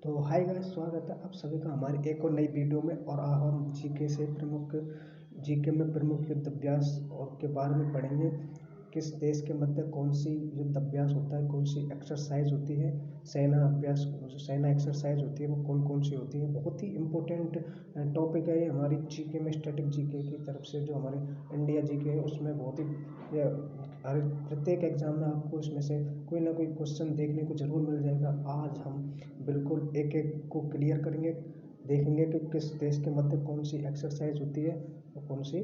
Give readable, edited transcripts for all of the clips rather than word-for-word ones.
तो hi guys, स्वागत है आप सभी का हमारे एक और नई वीडियो में। और आज हम जीके में प्रमुख युद्ध अभ्यास और के बारे में पढ़ेंगे। किस देश के मध्य कौन सी युद्ध अभ्यास होता है, कौन सी एक्सरसाइज होती है, सेना एक्सरसाइज होती है, वो कौन कौन सी होती है। बहुत ही इम्पोर्टेंट टॉपिक है ये हमारी जीके में, स्टैटिक जीके की तरफ से जो हमारे इंडिया जीके है उसमें बहुत ही हर प्रत्येक एग्जाम में आपको इसमें से कोई ना कोई क्वेश्चन देखने को जरूर मिल जाएगा। आज हम बिल्कुल एक एक को क्लियर करेंगे, देखेंगे कि किस देश के मध्य कौन सी एक्सरसाइज होती है और कौन सी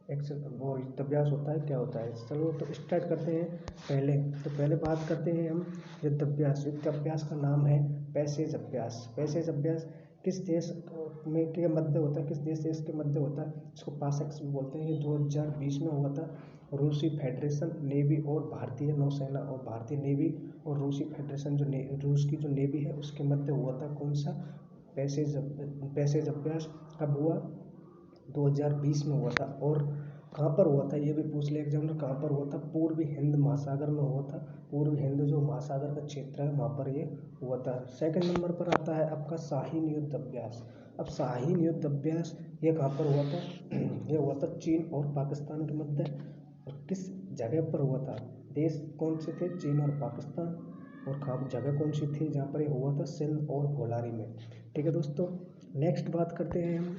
वो युद्ध अभ्यास होता है, क्या होता है। चलो तो स्टार्ट करते हैं। पहले बात करते हैं हम युद्ध अभ्यास। युद्ध अभ्यास का नाम है पैसेज अभ्यास। पैसेज अभ्यास किस देश में के मध्य होता है, किस देश के मध्य होता है, इसको पासेक्स भी बोलते हैं। ये 2020 में हुआ था। रूसी फेडरेशन नेवी और भारतीय नौसेना और भारतीय नेवी और रूसी फेडरेशन जो रूस की जो नेवी है उसके मध्य हुआ था। कौन सा पैसेज अभ्यास कब हुआ? 2020 में हुआ था। और कहाँ पर हुआ था ये भी पूछ लिया एग्जाम में, कहाँ पर हुआ था? पूर्वी हिंद महासागर में हुआ था। पूर्वी हिंद जो महासागर का क्षेत्र है वहाँ पर ये हुआ था। सेकंड नंबर पर आता है आपका शाहीन युद्ध अभ्यास। अब शाहीन युद्ध अभ्यास ये कहाँ पर हुआ था? ये हुआ था चीन और पाकिस्तान के मध्य। और किस जगह पर हुआ था? देश कौन से थे? चीन और पाकिस्तान। और कहाँ जगह कौन सी थी जहाँ पर ये हुआ था? सिंध और भोलारी में। ठीक है दोस्तों, नेक्स्ट बात करते हैं हम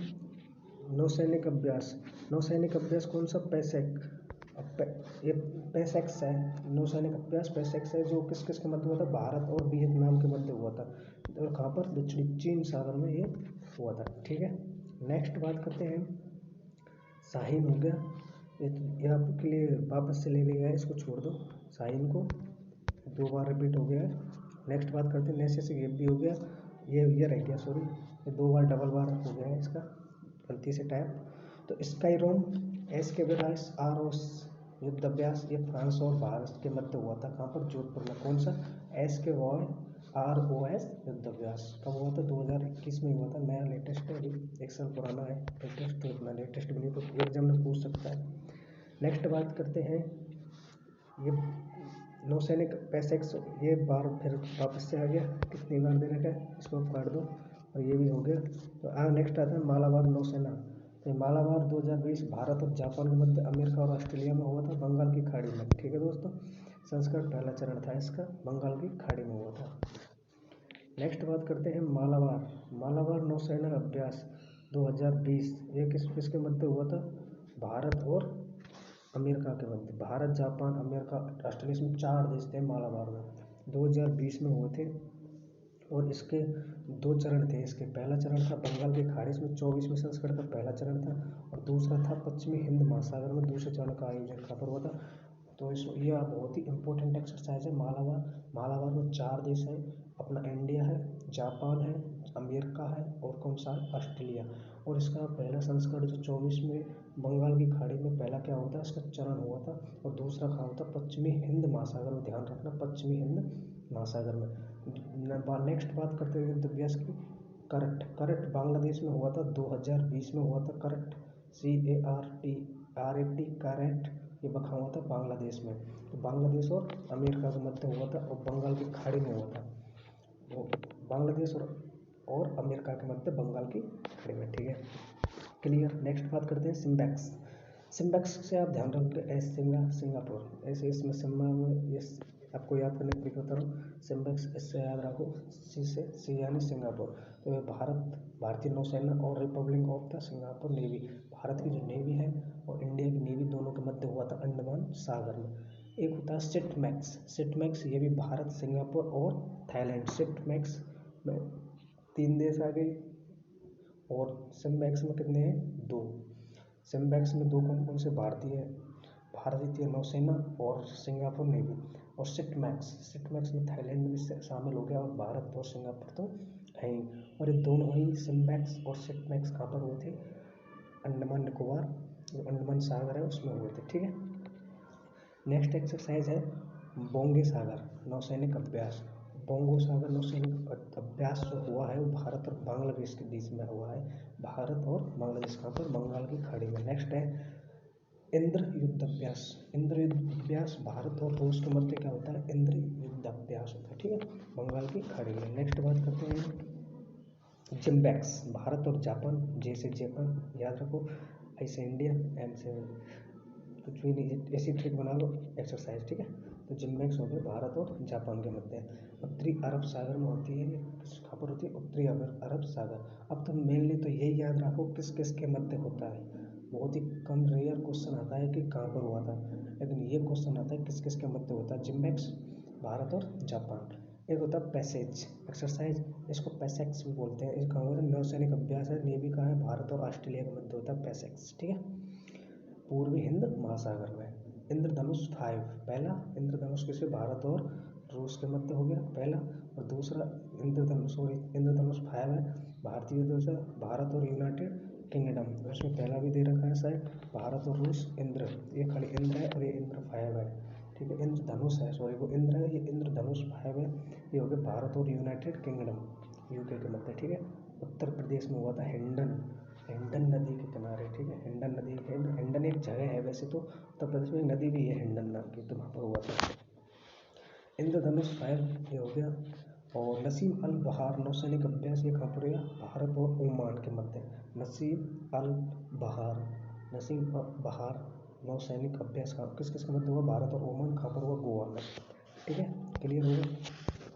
नौसैनिक अभ्यास। नौसैनिक अभ्यास कौन सा? ये पैसेक्स है। नौसैनिक अभ्यास पैसेक्स है जो किस किस के मध्य हुआ था? भारत और वियतनाम के मध्य हुआ था। और कहाँ पर? दक्षिणी चीन सागर में ये हुआ था। ठीक है, नेक्स्ट बात करते हैं शाहीन हो गया, ये आपके लिए वापस से ले लिया है, इसको छोड़ दो। शाहीन को 2 बार रिपीट हो गया है। नेक्स्ट बात करते हैं नेसेसिक भी हो गया, ये रह गया, सॉरी, ये 2 बार डबल बार हो गया है इसका गलती से टाइप। तो स्काईरोम एसकेवेराइस आरओस युद्ध अभ्यास ये फ्रांस और भारत के मध्य हुआ था। कहाँ पर? जोधपुर में। कौन सा? एसकेवॉय आरओएस युद्ध अभ्यास कब हुआ था? 2021 में हुआ था। नया लेटेस्ट है, अभी 1 साल पुराना है। लेटेस्ट तो इतना लेटेस्ट भी नहीं, तो एग्जाम में पूछ सकता है। नेक्स्ट बात करते हैं ये नौसैनिक पैसेक्स, ये बार फिर वापस से आ गया, कितनी बार देने का है, इसको काट दो। और ये भी हो गया। तो नेक्स्ट आता है मालाबार नौसेना। तो मालाबार 2020 भारत और जापान के मध्य, अमेरिका और ऑस्ट्रेलिया में हुआ था, बंगाल की खाड़ी में। ठीक है दोस्तों, संस्करण पहला चरण था इसका, बंगाल की खाड़ी में हुआ था। नेक्स्ट बात करते हैं मालाबार नौसेना अभ्यास 2020 ये किसके मध्य हुआ था? भारत और अमेरिका के मध्य। भारत, जापान, अमेरिका, ऑस्ट्रेलिया, में 4 देश थे मालाबार में। 2020 में हुए थे। और इसके 2 चरण थे। इसके पहला चरण था बंगाल की खाड़ी में 24वें संस्करण का पहला चरण था। और दूसरा था पश्चिमी हिंद महासागर में दूसरे चरण का आयोजन कहाँ पर हुआ था? तो यह बहुत ही इंपॉर्टेंट एक्सरसाइज है। मालाबार में 4 देश हैं, अपना इंडिया है, जापान है, अमेरिका है और कौन सा है? ऑस्ट्रेलिया। और इसका पहला संस्करण जो 24 में बंगाल की खाड़ी में पहला क्या होता है? इसका चरण हुआ था। और दूसरा कहाँ होता? पश्चिमी हिंद महासागर में। ध्यान रखना, पश्चिमी हिंद महासागर में। नेक्स्ट बात करते हैं युद्ध अभ्यास की। करट बांग्लादेश में हुआ था, 2020 में हुआ था। करट CART करट ये बखा हुआ था बांग्लादेश में। तो बांग्लादेश और अमेरिका के मध्य हुआ था और बंगाल की खाड़ी में हुआ था। वो बांग्लादेश और अमेरिका के मध्य बंगाल की खाड़ी में। ठीक है, क्लियर। नेक्स्ट बात करते हैं सिम्बैक्स से आप ध्यान रखें, सिंगापुर ऐसे, इसमें सिम्बा में ये आपको याद करने के लिए बता रहा हूँ। सिम्बैक्स इससे याद रखो, सी यानी सिंगापुर। तो ये भारतीय नौसेना और Republic of the Singapore navy, Bharat की जो नेवी है और इंडिया की नेवी दोनों के मध्य हुआ था अंडमान सागर में। एक होता है सिटमैक्स, ये भी भारत, सिंगापुर और थाईलैंड। सिटमैक्स में 3 देश आ गए। और सिम्बैक्स में कितने हैं? 2। सिम्बैक्स में 2 कौन कौन से? भारतीय नौसेना और सिंगापुर नेवी। और सिटमैक्स में थाईलैंड भी शामिल हो गया और भारत और सिंगापुर तो है ही। और ये दोनों ही सिम्बैक्स और सिटमैक्स कहाँ पर हुए थे? अंडमान निकोबार, जो अंडमान सागर है उसमें हुए थे। ठीक है, नेक्स्ट एक्सरसाइज है बोंगे सागर नौसैनिक अभ्यास। बोंगो सागर नौसैनिक अभ्यास जो हुआ है वो भारत और बांग्लादेश के बीच में हुआ है। भारत और बांग्लादेश कहाँ पर? बंगाल की खाड़ी में। नेक्स्ट है इंद्र युद्ध अभ्यास भारत और रूस के मध्य क्या होता है? इंद्र युद्ध अभ्यास होता है। ठीक है, बंगाल की खाड़ी में। नेक्स्ट बात करते हैं जिम्बैक्स भारत और जापान, जे से जापान याद रखो, आई से इंडिया, एम से कुछ भी नहीं, ऐसी ट्रिक बना लो एक्सरसाइज, ठीक है। तो जिम्बैक्स हो गए भारत और जापान के मध्य, उत्तरी अरब सागर में होती है, कहाँ पर होती है, उत्तरी अरब सागर। अब तो मेनली तो यही याद रखो किस किस के मध्य होता है, बहुत ही कम रेयर क्वेश्चन आता है कि कहाँ पर हुआ था, लेकिन ये क्वेश्चन आता है किस किस के मध्य होता है, जिम्बैक्स भारत और जापान। एक होता है पैसेज एक्सरसाइज, इसको पैसेक्स भी बोलते हैं, इसका मतलब नौसैनिक अभ्यास है, नेवी का है, भारत और ऑस्ट्रेलिया के मध्य होता है पैसेक्स, ठीक है। पूर्वी हिंद महासागर में इंद्रधनुष 5, पहला इंद्रधनुष किसे, भारत और रूस के मध्य हो गया पहला, और दूसरा इंद्रधनुष 5 है, भारतीय देश है, भारत और यूनाइटेड किंगडम, उसमें पहला भी दे रखा है शायद, भारत और रूस इंद्र, ये खाली इंद्र है और ये इंद्र 5 है, ठीक है। इंद्रधनुष है, सॉरी वो इंद्र है, ये इंद्रधनुष 5 है, ये हो गया भारत और यूनाइटेड किंगडम यूके के मध्य, ठीक है। उत्तर प्रदेश में हुआ था हिंडन नदी के किनारे, ठीक है। हिंडन एक जगह है, वैसे तो उत्तर प्रदेश में एक नदी भी है हिंडन नाम की, तो वहाँ पर हुआ था। इंद्रधनुष 5 ये हो गया। और नसीम अल बहार नौसैनिक अभ्यास, ये कहाँ पर हुआ, भारत और ओमान के मध्य, नसीम अल बहार नौसैनिक अभ्यास कहाँ किस किस के मध्य हुआ, भारत और ओमान, कहाँ पर हुआ, गोवा में, ठीक है। क्लियर हो गया,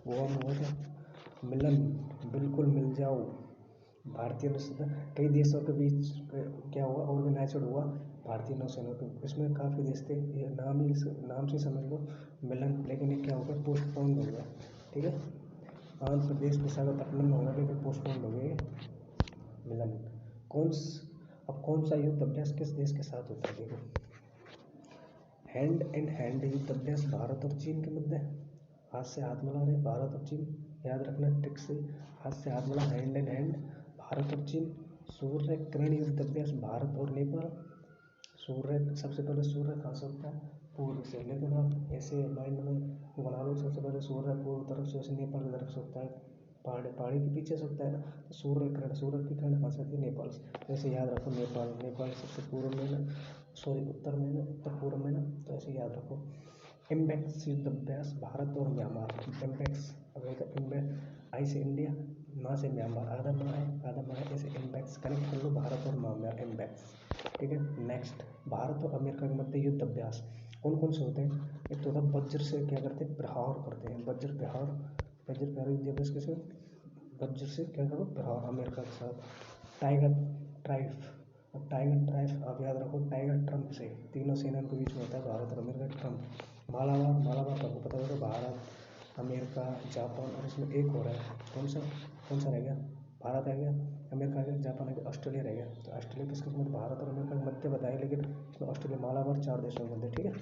गोवा में हुआ था। मिलन, बिल्कुल मिल जाओ, भारतीय नौसेना कई देशों के बीच क्या हुआ, ऑर्गेनाइज्ड हुआ भारतीय नौसेना के, इसमें काफ़ी देश थे, ये नाम से समझ लो मिलन, लेकिन ये क्या हो गया, पोस्टपोन हो गया, ठीक है। आंध्र प्रदेश विशाखापट्टनम में होगा, लेकिन पोस्टपोन हो गए मिलन। अब कौन सा युद्ध अभ्यास किस देश के साथ होता है, देखो, हैंड इन हैंड युद्ध अभ्यास भारत और चीन के मध्य, हाथ से हाथ मिला रहे भारत और चीन, याद रखना ट्रिक से, हाथ से हाथ मिला, हैंड इन हैंड भारत और चीन। सूर्य किरण युद्ध अभ्यास भारत और नेपाल, सूर्य सबसे पहले सूर्य कहाँ से उगता है, पूर्व से, लेकिन आप ऐसे माइंड में बना लो, सबसे पहले सूर्य पूर्व तरफ से, ऐसे नेपाल की तरफ से उगता है, पहाड़ी के पीछे से उगता है ना, तो सूर्य की किरण कहाँ से आती है, नेपाल से, तो ऐसे याद रखो, नेपाल सबसे पूर्व में ना, सॉरी उत्तर में ना, उत्तर पूर्व में ना, तो ऐसे याद रखो। इम्बैक्स युद्ध अभ्यास भारत और म्यांमार, इम्बैक्स आई से इंडिया, माँ से म्यांमार, आधा माँ है, ऐसे इम्बैक्स कनेक्ट कर लो, भारत और म्यांमार इम्बैक्स, ठीक है। नेक्स्ट, भारत और अमेरिका के मध्य युद्ध अभ्यास कौन कौन से होते हैं, एक तो होता है वज्र से क्या करते हैं, प्रहार करते हैं, वज्र प्रहार युद्ध अभ्यास कैसे, वज्र से क्या करो, प्रहार अमेरिका के साथ। टाइगर ट्राइफ आप याद रखो, टाइगर ट्रम्प से, तीनों सेना के बीच में होता है, भारत और अमेरिका, ट्रम्प। मालाबार आपको पता होगा, भारत अमेरिका जापान, और इसमें एक हो रहा है, कौन सा रह गया, भारत आ गया, अमेरिका आ गया, जापान आ गया, ऑस्ट्रेलिया रह गया, तो ऑस्ट्रेलिया किसके मध्य, भारत और अमेरिका के मध्य बताया, लेकिन इसमें ऑस्ट्रेलिया मालाबार 4 देशों के मध्य, ठीक है।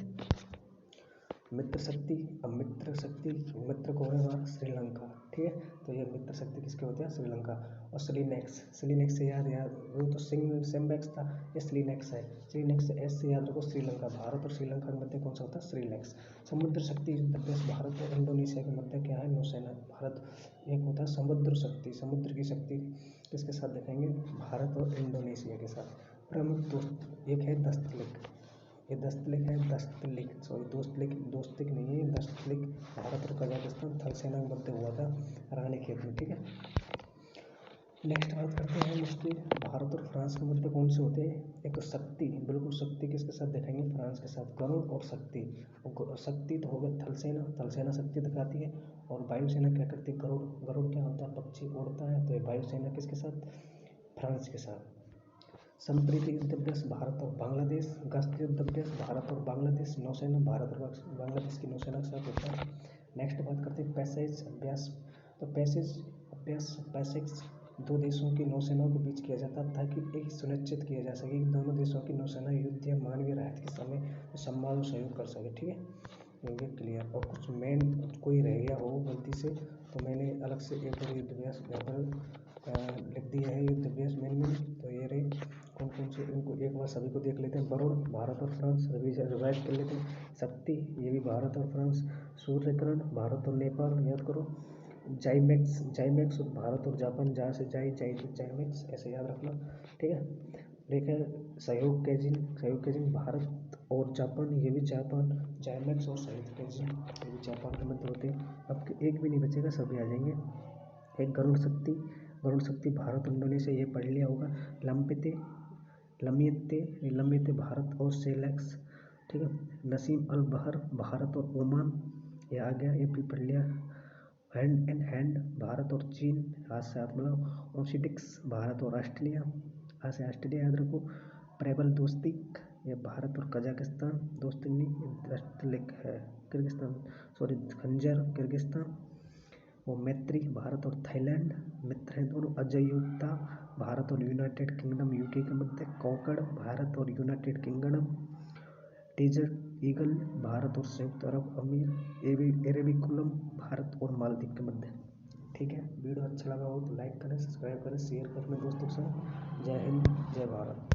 मित्र शक्ति, अब मित्र कौन है हमारा, श्रीलंका, ठीक है। तो ये मित्र शक्ति किसके होते हैं, श्रीलंका। और स्लीनेक्स से याद वो तो सिम्बैक्स था, ये स्लीनेक्स है, स्लीनेक्स एस से याद रखो, श्रीलंका, भारत और श्रीलंका के मध्य कौन सा होता है, श्रीनेक्स। समुद्र शक्ति अभ्यास भारत और इंडोनेशिया के मध्य क्या है, नौसेना, भारत। एक होता है समुद्र की शक्ति किसके साथ देखेंगे, भारत और इंडोनेशिया के साथ। प्रमुख दोस्त, एक है दस्तलिक, ये दस्तलिक है, दोस्तलिक नहीं है, दस्तलिक, भारत और कजाकिस्तान थल सेना के मध्य हुआ था रानीखेत में, ठीक है। नेक्स्ट बात करते हैं इसकी, भारत और फ्रांस के मध्य कौन से होते हैं, एक तो शक्ति, बिल्कुल शक्ति किसके साथ देखेंगे, फ्रांस के साथ, गरुड़ और शक्ति। शक्ति तो हो गया थल सेना शक्ति दिखाती है, और वायुसेना क्या करती है, गरुड़ क्या होता है, पक्षी उड़ता है, तो ये वायुसेना किसके साथ, फ्रांस के साथ। संप्रीति युद्ध अभ्यास भारत और बांग्लादेश, गश्त युद्ध अभ्यास भारत और बांग्लादेश, नौसेना भारत और बांग्लादेश की नौसेना के साथ होता है। नेक्स्ट बात करते हैं पैसेज अभ्यास, तो पैसेज 2 देशों की नौसेनाओं के बीच किया जाता है, ताकि एक सुनिश्चित किया जा सके कि दोनों देशों की नौसेना युद्ध या मानवीय राहत के समय सम्मान और सहयोग कर सके, ठीक है। हो गया क्लियर। और कुछ मेन कोई रह गया हो गलती से, तो मैंने अलग से एक और युद्ध अभ्यास यहाँ पर लिख दिया है, युद्ध अभ्यास मेन, तो ये रहे कौन से, इनको एक बार सभी को देख लेते हैं। वरुण भारत और फ्रांस, रिवाइज कर लेते हैं। शक्ति ये भी भारत और फ्रांस। सूर्यकिरण भारत और नेपाल, याद करो। जाइमैक्स भारत और जापान, जहाँ से जाइमैक्स ऐसे याद रखना, ठीक है। देखें सहयोग केजिन भारत और जापान, ये भी जापान, जाइमैक्स और सहयोग केजिन ये भी जापान के मध्य होते हैं। अब एक भी नहीं बचेगा, सभी आ जाएंगे। एक गरुड़ शक्ति वरुण शक्ति भारत और इंडोनेशिया, ये पढ़ लिया होगा। लम्पिते लमियते भारत और सेलेक्स, ठीक है। नसीम अल बहर भारत और ओमान, ये आ गया, ये भी पढ़ लिया। हैंड इन हैंड भारत और चीन, हाथ से हाथ मिलाओ। ओसिडिक्स भारत और ऑस्ट्रेलिया, हाथ से ऑस्ट्रेलिया याद रखो। प्रेबल दोस्तिक, ये भारत और कजाकिस्तान, दोस्तिक नहीं दस्तलिक है किर्गिस्तान, सॉरी खंजर किर्गिस्तान। वो मैत्री भारत और थाईलैंड, मित्र हैं दोनों। अजयुक्ता भारत और यूनाइटेड किंगडम यूके के मध्य। कौकड़ भारत और United Kingdom. Desert Eagle Bharat और संयुक्त अरब अमीर। एरेबिकुलम भारत और मालदीव के मध्य। ठीक है, वीडियो अच्छा लगा हो तो लाइक करें, सब्सक्राइब करें, शेयर करें अपने दोस्तों के साथ। जय हिंद, जय भारत।